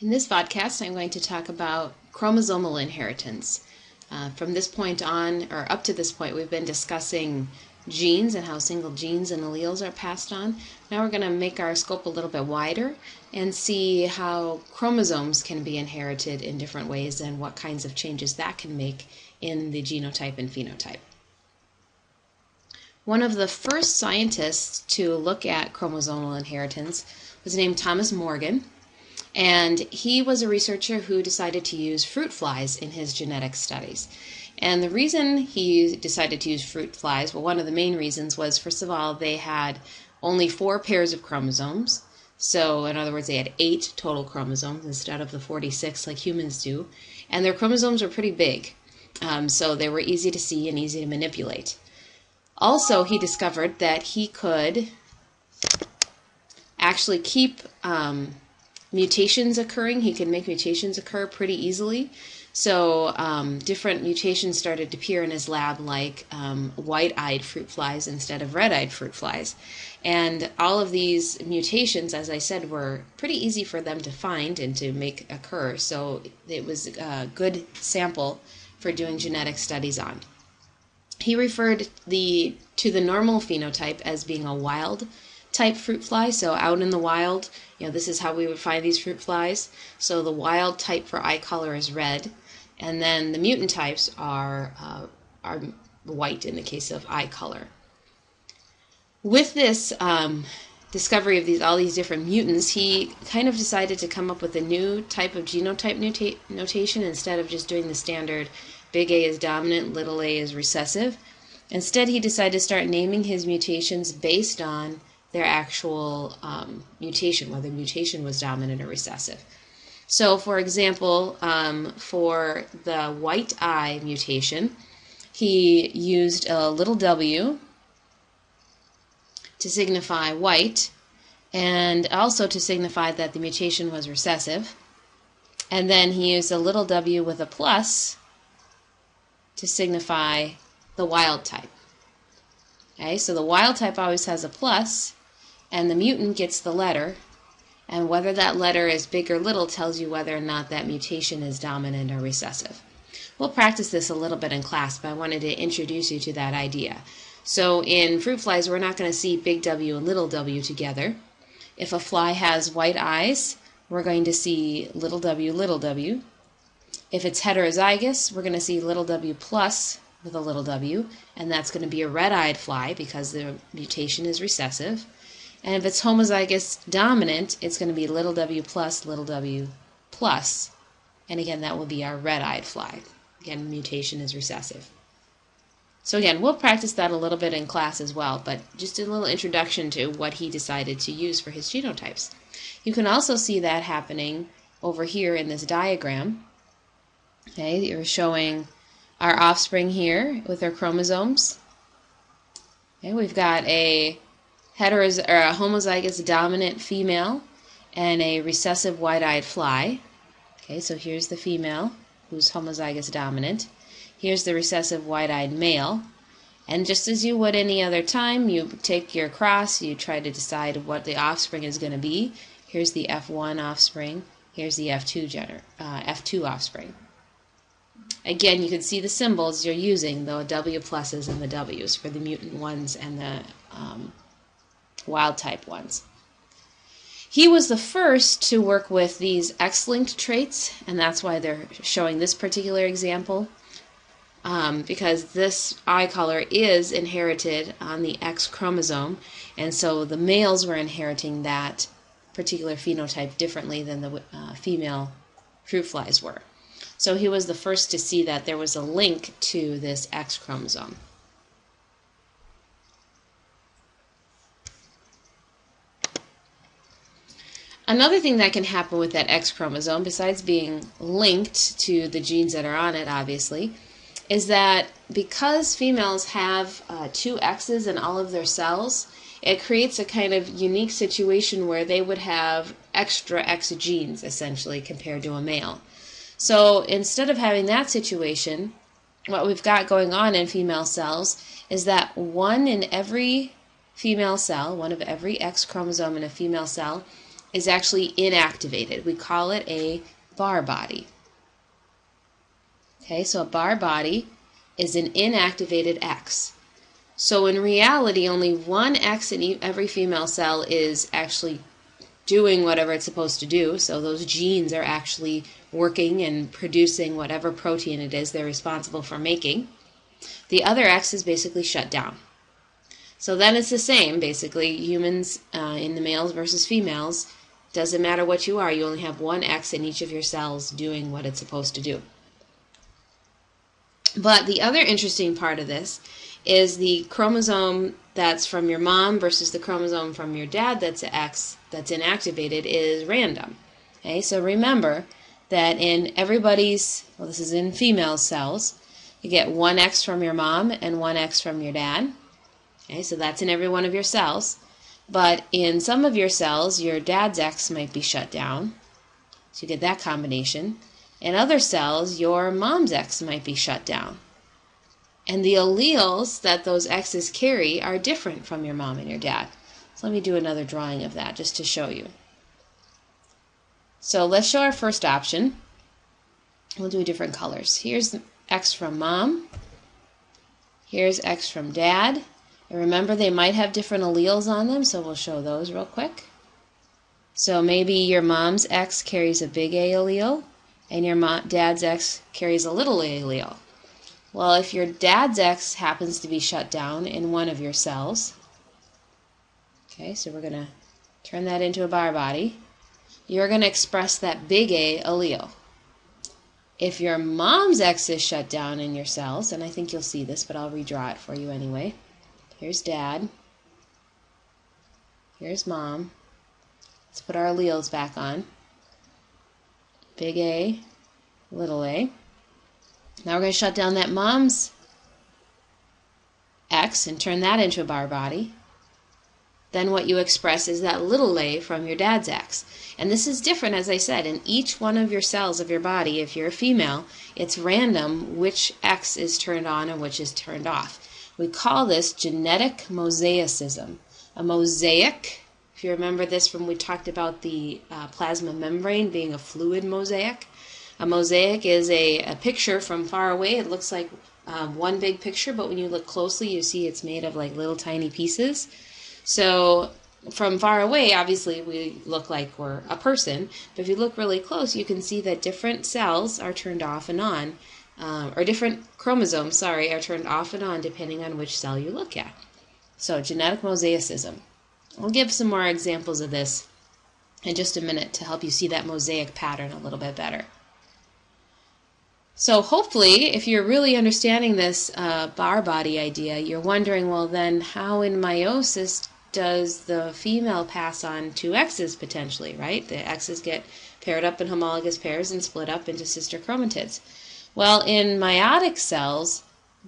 In this podcast, I'm going to talk about chromosomal inheritance. From this point on, or up to this point, we've been discussing genes and how single genes and alleles are passed on. Now we're going to make our scope a little bit wider and see how chromosomes can be inherited in different ways and what kinds of changes that can make in the genotype and phenotype. One of the first scientists to look at chromosomal inheritance was named Thomas Morgan. And he was a researcher who decided to use fruit flies in his genetic studies. And the reason he decided to use fruit flies, well, one of the main reasons was, first of all, they had only 4 pairs of chromosomes. So, in other words, they had 8 total chromosomes instead of the 46 like humans do. And their chromosomes were pretty big, so they were easy to see and easy to manipulate. Also, he discovered that he could actually keep mutations occurring. He can make mutations occur pretty easily. So different mutations started to appear in his lab, like white-eyed fruit flies instead of red-eyed fruit flies. And all of these mutations, as I said, were pretty easy for them to find and to make occur. So it was a good sample for doing genetic studies on. He referred to the normal phenotype as being a wild type fruit fly, so out in the wild, this is how we would find these fruit flies. So the wild type for eye color is red, and then the mutant types are white in the case of eye color. With this discovery of all these different mutants, he kind of decided to come up with a new type of genotype notation instead of just doing the standard big A is dominant, little a is recessive. Instead, he decided to start naming his mutations based on their actual mutation, whether mutation was dominant or recessive. So, for example, for the white eye mutation, he used a little w to signify white, and also to signify that the mutation was recessive. And then he used a little w with a plus to signify the wild type. Okay, so the wild type always has a plus, and the mutant gets the letter, and whether that letter is big or little tells you whether or not that mutation is dominant or recessive. We'll practice this a little bit in class, but I wanted to introduce you to that idea. So in fruit flies, we're not going to see big W and little w together. If a fly has white eyes, we're going to see little w, little w. If it's heterozygous, we're going to see little w plus with a little w, and that's going to be a red-eyed fly because the mutation is recessive. And if it's homozygous dominant, it's going to be little w plus, and again, that will be our red-eyed fly. Again, mutation is recessive. So again, we'll practice that a little bit in class as well, but just a little introduction to what he decided to use for his genotypes. You can also see that happening over here in this diagram. Okay, you're showing our offspring here with our chromosomes. Okay, we've got a homozygous dominant female and a recessive white-eyed fly. Okay, so here's the female who's homozygous dominant. Here's the recessive white-eyed male. And just as you would any other time, you take your cross, you try to decide what the offspring is going to be. Here's the F1 offspring. Here's the F2 offspring. Again, you can see the symbols you're using, the W pluses and the W's for the mutant ones and the wild type ones. He was the first to work with these X-linked traits, and that's why they're showing this particular example, because this eye color is inherited on the X chromosome, and so the males were inheriting that particular phenotype differently than the female fruit flies were. So he was the first to see that there was a link to this X chromosome. Another thing that can happen with that X chromosome, besides being linked to the genes that are on it, obviously, is that because females have 2 X's in all of their cells, it creates a kind of unique situation where they would have extra X genes, essentially, compared to a male. So instead of having that situation, what we've got going on in female cells is that one in every female cell, one of every X chromosome in a female cell, is actually inactivated. We call it a Barr body. Okay, so a Barr body is an inactivated X. So in reality, only one X in every female cell is actually doing whatever it's supposed to do. So those genes are actually working and producing whatever protein it is they're responsible for making. The other X is basically shut down. So then it's the same, basically, humans in the males versus females. Doesn't matter what you are, you only have one X in each of your cells doing what it's supposed to do. But the other interesting part of this is the chromosome that's from your mom versus the chromosome from your dad that's X, that's inactivated, is random. Okay, so remember that in everybody's, well, this is in female cells, you get one X from your mom and one X from your dad. Okay, so that's in every one of your cells. But in some of your cells, your dad's X might be shut down. So you get that combination. In other cells, your mom's X might be shut down. And the alleles that those X's carry are different from your mom and your dad. So let me do another drawing of that just to show you. So let's show our first option. We'll do different colors. Here's X from mom. Here's X from dad. And remember, they might have different alleles on them, so we'll show those real quick. So maybe your mom's X carries a big A allele, and your dad's X carries a little A allele. Well, if your dad's X happens to be shut down in one of your cells, okay, so we're going to turn that into a Barr body, you're going to express that big A allele. If your mom's X is shut down in your cells, and I think you'll see this, but I'll redraw it for you anyway. Here's dad. Here's mom. Let's put our alleles back on. Big A, little a. Now we're going to shut down that mom's X and turn that into a Barr body. Then what you express is that little a from your dad's X. And this is different, as I said, in each one of your cells of your body. If you're a female, it's random which X is turned on and which is turned off. We call this genetic mosaicism. A mosaic, if you remember this from we talked about the plasma membrane being a fluid mosaic. A mosaic is a picture from far away. It looks like one big picture, but when you look closely, you see it's made of like little tiny pieces. So from far away, obviously, we look like we're a person. But if you look really close, you can see that different cells are turned off and on. Or different chromosomes, are turned off and on depending on which cell you look at. So genetic mosaicism. I'll give some more examples of this in just a minute to help you see that mosaic pattern a little bit better. So hopefully, if you're really understanding this Barr body idea, you're wondering, well then, how in meiosis does the female pass on two X's potentially, right? The X's get paired up in homologous pairs and split up into sister chromatids. Well, in meiotic cells,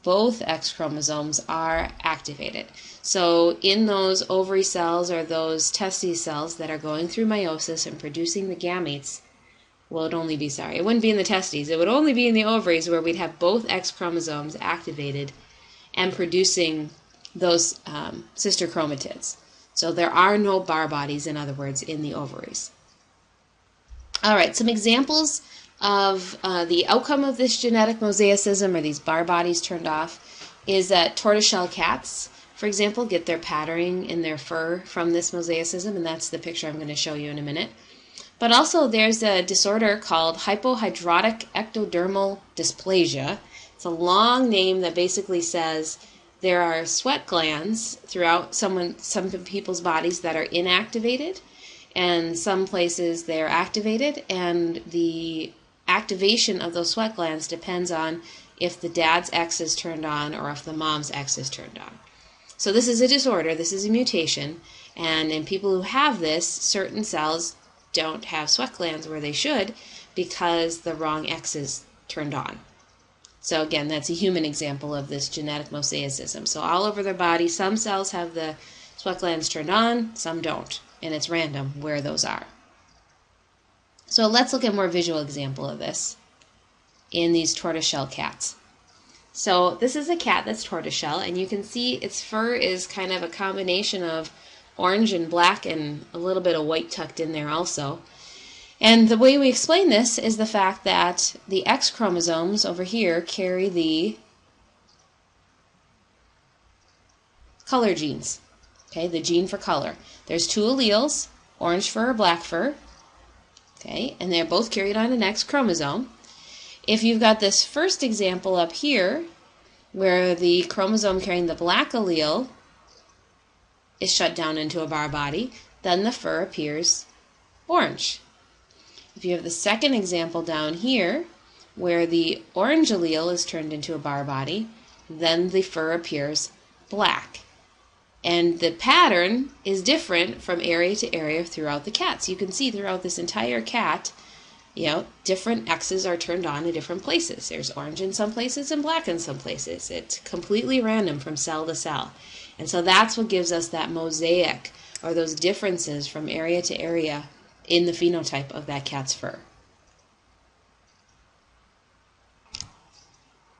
both X chromosomes are activated. So in those ovary cells or those testes cells that are going through meiosis and producing the gametes, well, it wouldn't be in the testes. It would only be in the ovaries where we'd have both X chromosomes activated and producing those sister chromatids. So there are no Barr bodies, in other words, in the ovaries. All right, some examples of the outcome of this genetic mosaicism, or these Barr bodies turned off, is that tortoiseshell cats, for example, get their patterning in their fur from this mosaicism, and that's the picture I'm going to show you in a minute. But also there's a disorder called hypohidrotic ectodermal dysplasia. It's a long name that basically says there are sweat glands throughout some people's bodies that are inactivated, and some places they're activated, and the activation of those sweat glands depends on if the dad's X is turned on or if the mom's X is turned on. So this is a disorder, this is a mutation, and in people who have this, certain cells don't have sweat glands where they should because the wrong X is turned on. So again, that's a human example of this genetic mosaicism. So all over their body, some cells have the sweat glands turned on, some don't, and it's random where those are. So let's look at a more visual example of this in these tortoiseshell cats. So this is a cat that's tortoiseshell, and you can see its fur is kind of a combination of orange and black and a little bit of white tucked in there also. And the way we explain this is the fact that the X chromosomes over here carry the color genes, okay, the gene for color. There's two alleles, orange fur or black fur, okay, and they're both carried on an X chromosome. If you've got this first example up here, where the chromosome carrying the black allele is shut down into a Barr body, then the fur appears orange. If you have the second example down here, where the orange allele is turned into a Barr body, then the fur appears black. And the pattern is different from area to area throughout the cat. So you can see throughout this entire cat, different X's are turned on in different places. There's orange in some places and black in some places. It's completely random from cell to cell. And so that's what gives us that mosaic, or those differences from area to area in the phenotype of that cat's fur.